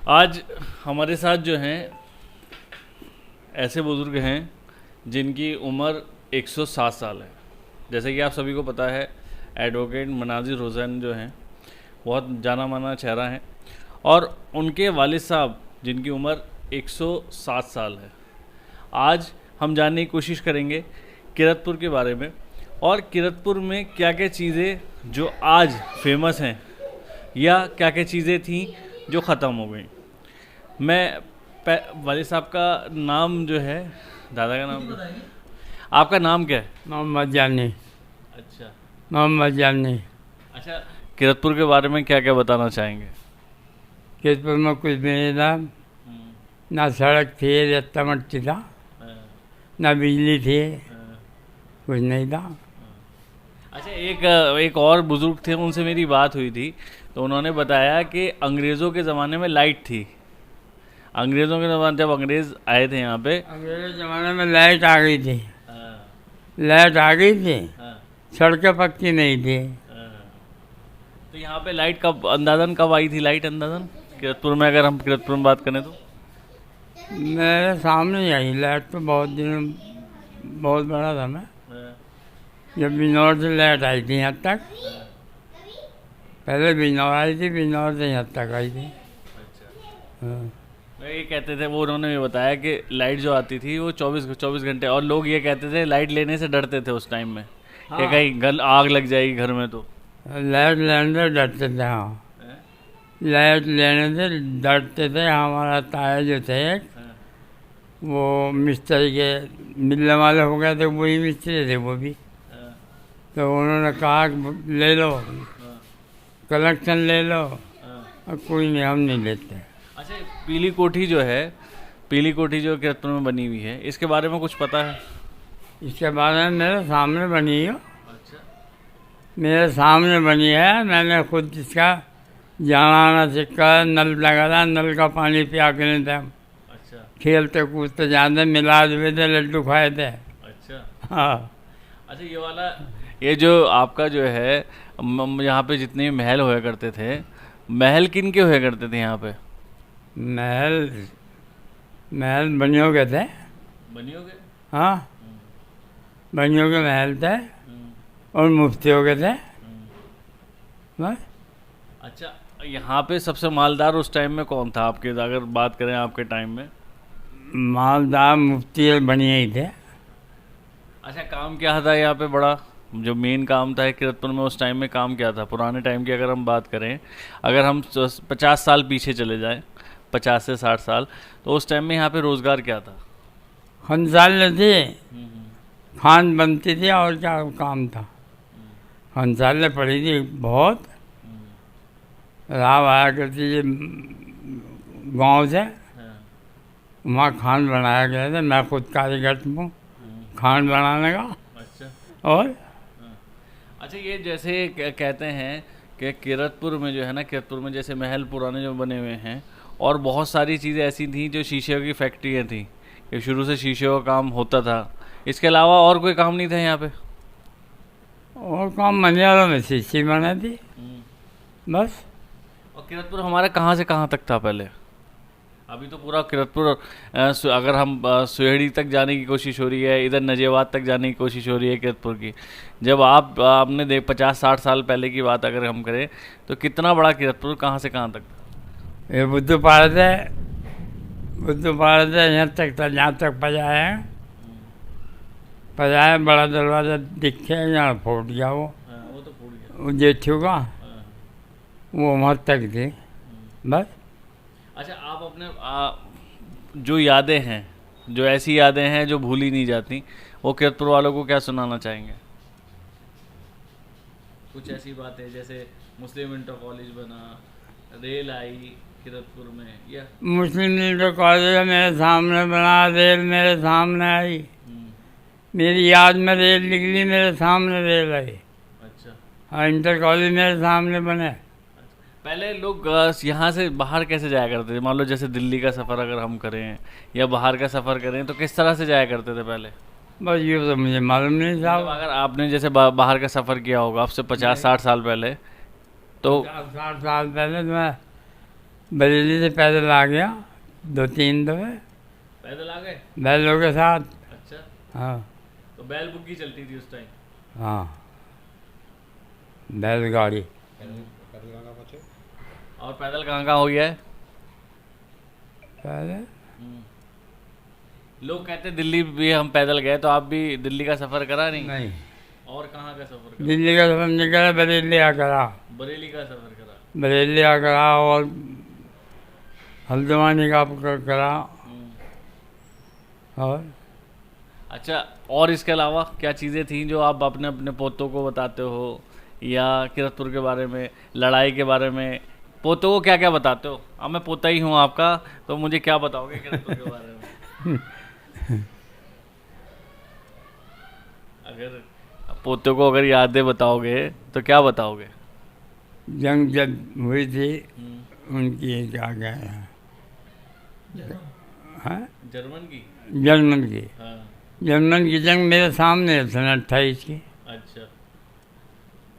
आज हमारे साथ जो हैं ऐसे बुज़ुर्ग हैं जिनकी उम्र 107 साल है। जैसे कि आप सभी को पता है, एडवोकेट मनाजिर हुसैन जो हैं बहुत जाना माना चेहरा हैं, और उनके वालिद साहब जिनकी उम्र 107 साल है। आज हम जानने की कोशिश करेंगे किरतपुर के बारे में, और किरतपुर में क्या क्या चीज़ें जो आज फेमस हैं या क्या क्या चीज़ें थीं जो ख़त्म हो गई। मैं वालिद साहब का नाम जो है, दादा का नाम, आपका नाम क्या है? मोहम्मद जानी। अच्छा मोहम्मद जानी। अच्छा, किरतपुर के बारे में क्या क्या बताना चाहेंगे? किरतपुर में कुछ भी नहीं था, ना सड़क थी, रास्ता मट्टी था, ना बिजली थी, कुछ नहीं था। अच्छा, एक और बुज़ुर्ग थे, उनसे मेरी बात हुई थी, तो उन्होंने बताया कि अंग्रेज़ों के ज़माने में लाइट थी। अंग्रेज़ों के ज़माने, जब अंग्रेज़ आए थे यहाँ पे, अंग्रेज़ ज़माने में लाइट आ गई थी। हाँ, लाइट आ गई थी, हाँ, सड़कें पक्की नहीं थी। हाँ। तो यहाँ पे लाइट कब आई थी? लाइट अंदाज़न किरतपुर में, अगर हम किरतपुर में बात करें तो मेरे सामने ही आई लाइट, तो बहुत बड़ा था मैं, जब बिजनौर से लाइट आई थी यहाँ तक। पहले बिजनौर आई थी, बिजनौर से यहाँ तक आई थी। अच्छा, हाँ। मैं ये कहते थे, वो उन्होंने ये बताया कि लाइट जो आती थी वो 24 घंटे, और लोग ये कहते थे लाइट लेने से डरते थे उस टाइम में, कि कहीं आग लग जाएगी घर में। तो लाइट लेने से डरते थे, हाँ, लाइट लेने से डरते थे। हमारा ताया जो थे वो मिस्त्री के मिलने वाले हो गए थे, वही मिस्त्री थे वो भी। तो उन्होंने कहा कि ले लो, कलेक्शन ले लो, और कोई नहीं, हम नहीं लेते। अच्छा, पीली कोठी जो है, पीली कोठी जो किरतपुर में बनी हुई है, इसके बारे में कुछ पता है? इसके बारे में मेरे सामने बनी है। अच्छा, मेरे सामने बनी है, मैंने खुद इसका जाना आना सीखा। नल लगा था, नल का पानी पिया के नहीं था। अच्छा, खेलते कूदते जाते, मिला हुए थे, लड्डू खाए थे। अच्छा। हाँ। अच्छा, ये जो आपका जो है, यहाँ पे जितने महल होया करते थे, महल किन के होया करते थे यहाँ पे? महल महल बनियों के थे। बनियों के? हाँ, बनियों के महल थे और मुफ्तियों के थे, बस। अच्छा, यहाँ पे सबसे मालदार उस टाइम में कौन था आपके, अगर बात करें आपके टाइम में? मालदार मुफ्ती बनिए ही थे। अच्छा, काम क्या था यहाँ पे बड़ा, जो मेन काम था किरतपुर में उस टाइम में, काम क्या था पुराने टाइम की? अगर हम बात करें, अगर हम 50 साल पीछे चले जाएं, 50 से 60 साल, तो उस टाइम में यहाँ पे रोज़गार क्या था? खंसाले थे, खान बनती थी, और क्या काम था। खंसाले पड़ी थी बहुत, राव आया करती थी गांव से, वहाँ खान बनाया गया था। मैं खुद कारीगर हूँ खान बनाने का। अच्छा, और अच्छा, ये जैसे कहते हैं कि किरतपुर में जो है ना, किरतपुर में जैसे महल पुराने जो बने हुए हैं, और बहुत सारी चीज़ें ऐसी थी जो शीशे की फैक्ट्रियाँ थी, कि शुरू से शीशे का काम होता था। इसके अलावा और कोई काम नहीं था यहाँ पे? और काम मनियारों में शीशी बना थी, बस। और किरतपुर हमारा कहाँ से कहाँ तक था पहले? अभी तो पूरा किरतपुर, अगर हम सुहेड़ी तक जाने की कोशिश हो रही है, इधर नजेबाद तक जाने की कोशिश हो रही है किरतपुर की। जब आपने 50-60 साल पहले की बात अगर हम करें, तो कितना बड़ा किरतपुर कहाँ से कहाँ तक था? ये बुद्धू पाड़ से यहाँ तक था, जहाँ तक पजाया है। पजाया बड़ा दरवाज़ा दिखे, यहाँ फूट गया वो तो फूट गया। वो जेठियों का, वो वहाँ तक थी, बस। अच्छा, आप अपने जो यादें हैं, जो ऐसी यादें हैं जो भूली नहीं जाती, वो किरतपुर वालों को क्या सुनाना चाहेंगे? कुछ ऐसी बातें जैसे मुस्लिम इंटर कॉलेज बना, रेल आई किरतपुर में, या मुस्लिम इंटर कॉलेज मेरे सामने बना, रेल मेरे सामने आई, मेरी याद में रेल निकली, मेरे सामने रेल आई। अच्छा, हाँ, इंटर कॉलेज मेरे सामने बने। पहले लोग यहाँ से बाहर कैसे जाया करते थे? मान लो जैसे दिल्ली का सफ़र अगर हम करें या बाहर का सफ़र करें, तो किस तरह से जाया करते थे पहले? बस ये तो मुझे मालूम नहीं साहब। मतलब अगर आपने जैसे बाहर का सफ़र किया होगा आपसे 50-60 साल पहले, तो 60 साल पहले तो मैं बरेली से पैदल आ गया 2-3 दफे पैदल आ गए? बैलों के साथ। अच्छा, हाँ तो बैल बुग्गी चलती थी उस टाइम? हाँ, बैलगाड़ी। और पैदल कहाँ कहाँ हो गया है? पहले लोग कहते हैं दिल्ली भी हम पैदल गए, तो आप भी दिल्ली का सफर करा नहीं? नहीं, और कहाँ का सफर करा? दिल्ली का सफर नहीं करा, बरेली आ करा। बरेली का सफर करा? बरेली आ करा और हल्द्वानी का करा। और अच्छा, और इसके अलावा क्या चीज़ें थी जो आप अपने अपने पोतों को बताते हो, या किरतपुर के बारे में, लड़ाई के बारे में? पोतों को क्या क्या बताते हो? अब मैं पोता ही हूँ आपका, तो मुझे क्या बताओगे किरतपुर के बारे में? अगर पोतों को अगर यादें बताओगे तो क्या बताओगे? जंग जब हुई थी उनकी क्या कहना है, जर्मन की? जर्मन की। हाँ। जर्मन की जंग मेरे सामने है 28 की। अच्छा।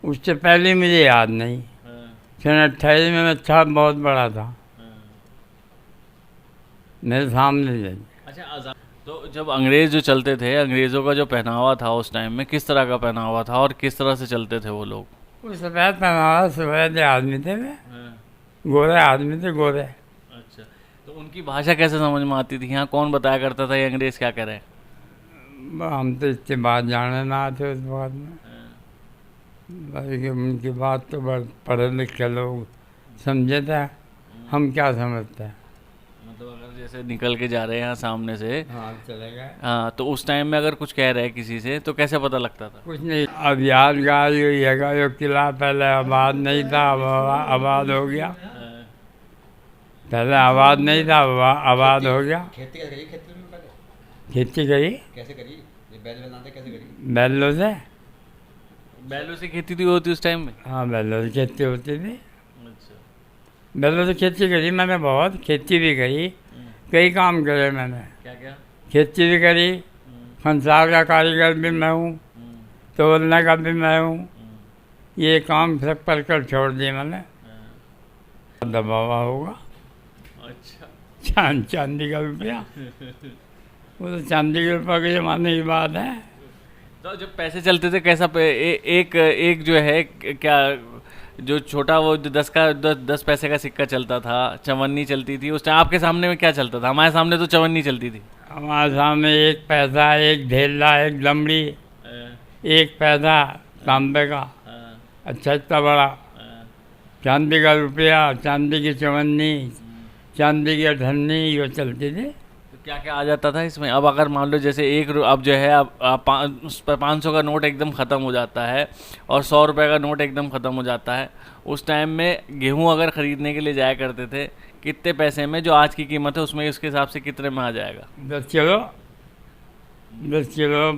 उससे पहले मुझे याद नहीं। हाँ। 28 में मैं था, बहुत बड़ा था, हाँ। मेरे सामने जंग। अच्छा, आज़ाद तो जब अंग्रेज़ जो चलते थे, अंग्रेज़ों का जो पहनावा था उस टाइम में, किस तरह का पहनावा था और किस तरह से चलते थे वो लोग? वो सफ़ेद पहनावा, सफ़ेद आदमी थे वे, हाँ। गोरे आदमी थे, गोरे। अच्छा, तो उनकी भाषा कैसे समझ में आती थी? यहाँ कौन बताया करता था ये अंग्रेज़ क्या कह रहे हैं? हम तो इसके बात जाने ना आते उस बात में, हाँ। बाकी उनकी बात तो बस पढ़े लिखे लोग समझे थे, हम क्या समझते हैं। मतलब अगर जैसे निकल के जा रहे हैं यहाँ सामने से, हाँ चले गए। हाँ, तो उस टाइम में अगर कुछ कह रहे हैं किसी से तो कैसे पता लगता था? कुछ नहीं, अब यादगार ये किला पहले आबाद नहीं था, अब आबाद हो गया। हाँ। पहले आबाद नहीं था, अब आबाद हो गया। खेती कैसे करी? खेती में पहले खेती करी कैसे करी? ये बैल बनाते कैसे करी? बैलों से। बैलों से खेती थी होती उस टाइम में? हाँ, बैलों से खेती होती थी। अच्छा। बैलों से खेती करी मैंने, बहुत खेती भी करी, कई काम करे मैंने। क्या क्या? खेती भी करी, फंसार का कारीगर भी मैं हूँ, तोड़ने का भी मैं हूँ, ये काम सब कर छोड़ दिए मैंने। दबावा होगा। अच्छा। चांदी का रुपया, वो तो चांदी के रुपये के ज़माने की बात है। तो जब पैसे चलते थे कैसा एक जो है क्या, जो छोटा वो जो 10 पैसे का सिक्का चलता था, चवन्नी चलती थी, उस टाइम आपके सामने में क्या चलता था? हमारे सामने तो चवन्नी चलती थी। हमारे सामने 1 पैसा, 1 ढेला, 1 लमड़ी, 1 पैसा तांबे का, अच्छा इतना बड़ा, चांदी का रुपया, चांदी की चवन्नी, चांदी की अठन्नी, ये चलती थी। तो क्या क्या आ जाता था इसमें? अब अगर मान लो जैसे अब जो है अब 500 का नोट एकदम ख़त्म हो जाता है और 100 रुपये का नोट एकदम ख़त्म हो जाता है, उस टाइम में गेहूं अगर ख़रीदने के लिए जाया करते थे, कितने पैसे में जो आज की कीमत है उसमें उसके हिसाब से कितने में आ जाएगा? 10 किलो,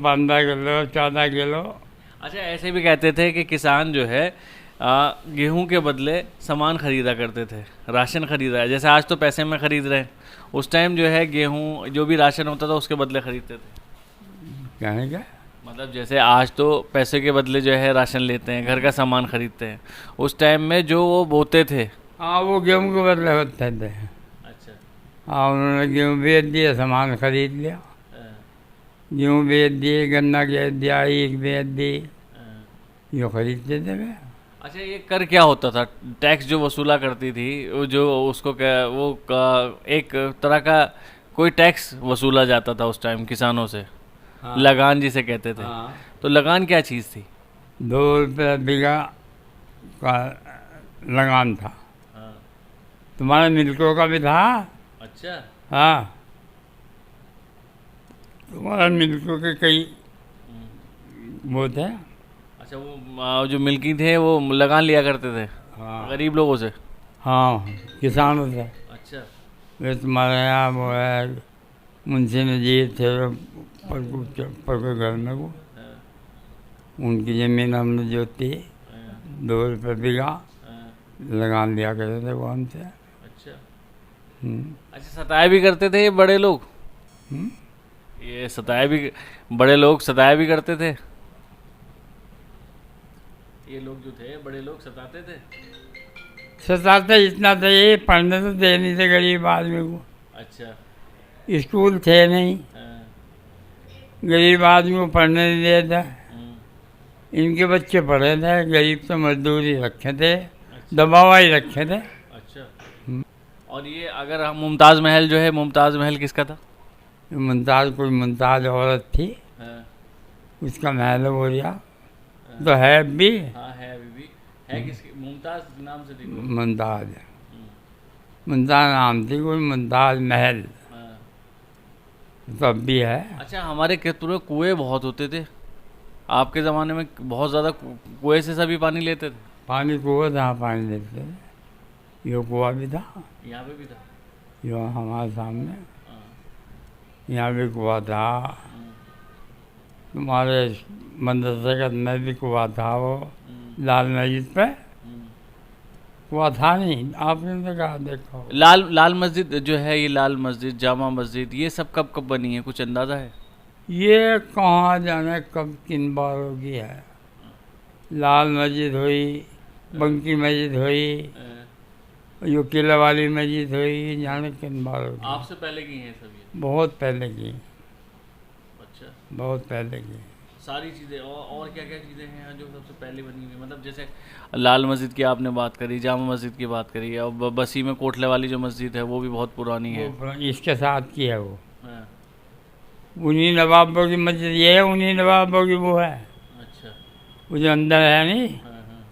15 किलो, 14 किलो। अच्छा, ऐसे भी कहते थे कि किसान जो है गेहूं के बदले सामान खरीदा करते थे, राशन खरीदा है, जैसे आज तो पैसे में खरीद रहे हैं, उस टाइम जो है गेहूं जो भी राशन होता था उसके बदले खरीदते थे। कहने क्या, मतलब जैसे आज तो पैसे के बदले जो है राशन लेते हैं, घर का सामान खरीदते हैं, उस टाइम में जो वो बोते थे। हाँ, वो गेहूँ के बदले होते थे। अच्छा। हाँ, उन्होंने गेहूँ बेच दिया, सामान खरीद लिया। गेहूँ बेच दिए, गन्ना बेच दिया, ईख बेच दी, ये खरीदते थे वे। अच्छा, ये कर क्या होता था? टैक्स जो वसूला करती थी वो जो उसको क्या एक तरह का कोई टैक्स वसूला जाता था उस टाइम किसानों से। हाँ। लगान जिसे कहते थे। हाँ। तो लगान क्या चीज़ थी? 2 रुपये बीघा का लगान था। हाँ। तुम्हारे मिल्कों का भी था। अच्छा। हाँ, तुम्हारे मिल्कों के कई वो थे। अच्छा, वो जो मिल्की थे वो लगान लिया करते थे हाँ। गरीब लोगों से? हाँ, किसानों से। अच्छा। वे तुम्हारे यहाँ वो है मुंशी नजीर थे पर के घर में, वो उनकी ज़मीन हमने जोती, 2 रुपये बीघा लगान लिया करते थे वो हमसे। अच्छा। हम्म। अच्छा, सताया भी करते थे ये बड़े लोग? ये सताया भी, बड़े लोग सताया भी करते थे? ये लोग जो थे बड़े लोग सताते थे? सताते इतना थे, ये पढ़ने तो दे नहीं थे गरीब आदमी को। अच्छा। स्कूल थे नहीं, हाँ, गरीब आदमी को पढ़ने नहीं देता। हम्म, इनके बच्चे पढ़े थे, गरीब तो मजदूरी रखे थे, दबावा ही रखे थे। अच्छा। और ये अगर हम मुमताज़ महल जो है, मुमताज़ महल किसका था? मुमताज़ कोई मुमताज़ औरत थी, हाँ, उसका महल हो गया तो है भी। हाँ है अभी भी है। किसकी? मुमताज़ नाम से थी कोई? मुमताज़, हम्म, मुमताज़ नाम थी कोई, मुमताज़ महल हाँ। तो अब भी है। अच्छा, हमारे खेतपुर में कुएं बहुत होते थे। आपके ज़माने में बहुत ज़्यादा कुएं से सभी पानी लेते थे? पानी कुआं था, पानी लेते थे। यो कुआं भी था, यहाँ पे भी था? यो हमारे सामने, हाँ, यहाँ भी कुआं था। हम्म, तुम्हारे मंदसगत में भी कुआं था, वो हम्म, लाल मस्जिद पे हम्म। कुआं था नहीं, आपने तो कहा देखो। लाल मस्जिद जो है, ये लाल मस्जिद, जामा मस्जिद, ये सब कब कब बनी है, कुछ अंदाज़ा है? ये कहाँ जाने कब किन बारों की है। लाल मस्जिद हुई, बंकी मस्जिद हुई, यो किला वाली मस्जिद हुई, जाने किन बारों की। आपसे पहले की हैं सब ये? बहुत पहले की, अच्छा। बहुत पहले की। सारी चीज़ें और क्या क्या चीज़ें हैं जो सबसे पहले बनी हुई? मतलब जैसे लाल मस्जिद की आपने बात करी, जामा मस्जिद की बात करी, और बसी में कोटले वाली जो मस्जिद है वो भी बहुत पुरानी है। इसके साथ की है वो, हाँ, उन्हीं नवाबों की मस्जिद ये है, उन्हीं नवाबों की वो है। अच्छा। वो जो अंदर है नहीं, हाँ, हाँ,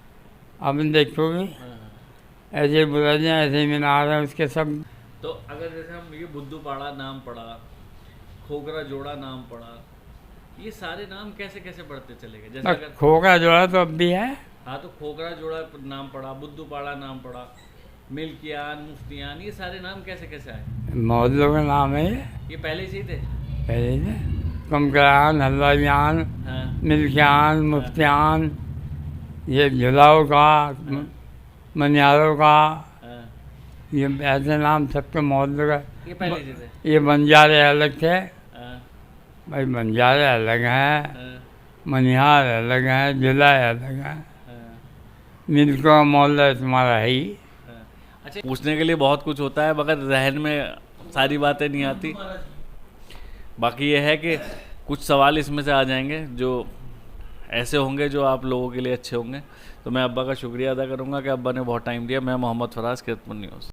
आपने देखोगे हाँ, हाँ। ऐसे बुराजियाँ, ऐसे मीनार है उसके सब। तो अगर जैसे हम ये बुद्धू पाड़ा नाम पड़ा, खोखरा जोड़ा नाम पड़ा, ये सारे नाम कैसे कैसे बढ़ते चले गए? जैसे अगर खोखरा जोड़ा तो अब भी है। हाँ, तो खोखरा जोड़ा नाम पड़ा, बुद्धू पाड़ा नाम पड़ा, मिल्कियान, मुफ्तियान, ये सारे नाम कैसे कैसे आए? मोहल्लों का नाम है ये पहले से ही थे? पहले से। कमकरान, हलवाइयान, हाँ, मिल्कियान, मुफ्तियान, ये झुलाओं का, मनियारों का, हाँ, ये ऐसे नाम सबके मोहल्लों का। ये पहले से थे? ये बंजारे अलग थे हाँ, भाई, बंजारे अलग हैं, हाँ, मनिहार अलग हैं, जुलाई अलग हैं। हाँ, मिल्क का मोहल्ला तुम्हारा है ही। हाँ। अच्छा, पूछने के लिए बहुत कुछ होता है मगर जहन में सारी बातें नहीं आती। बाकी ये है कि कुछ सवाल इसमें से आ जाएंगे जो ऐसे होंगे जो आप लोगों के लिए अच्छे होंगे। तो मैं अब्बा का शुक्रिया अदा करूंगा कि अब्बा ने बहुत टाइम दिया। मैं मोहम्मद फराज, कीरतपुर न्यूज़।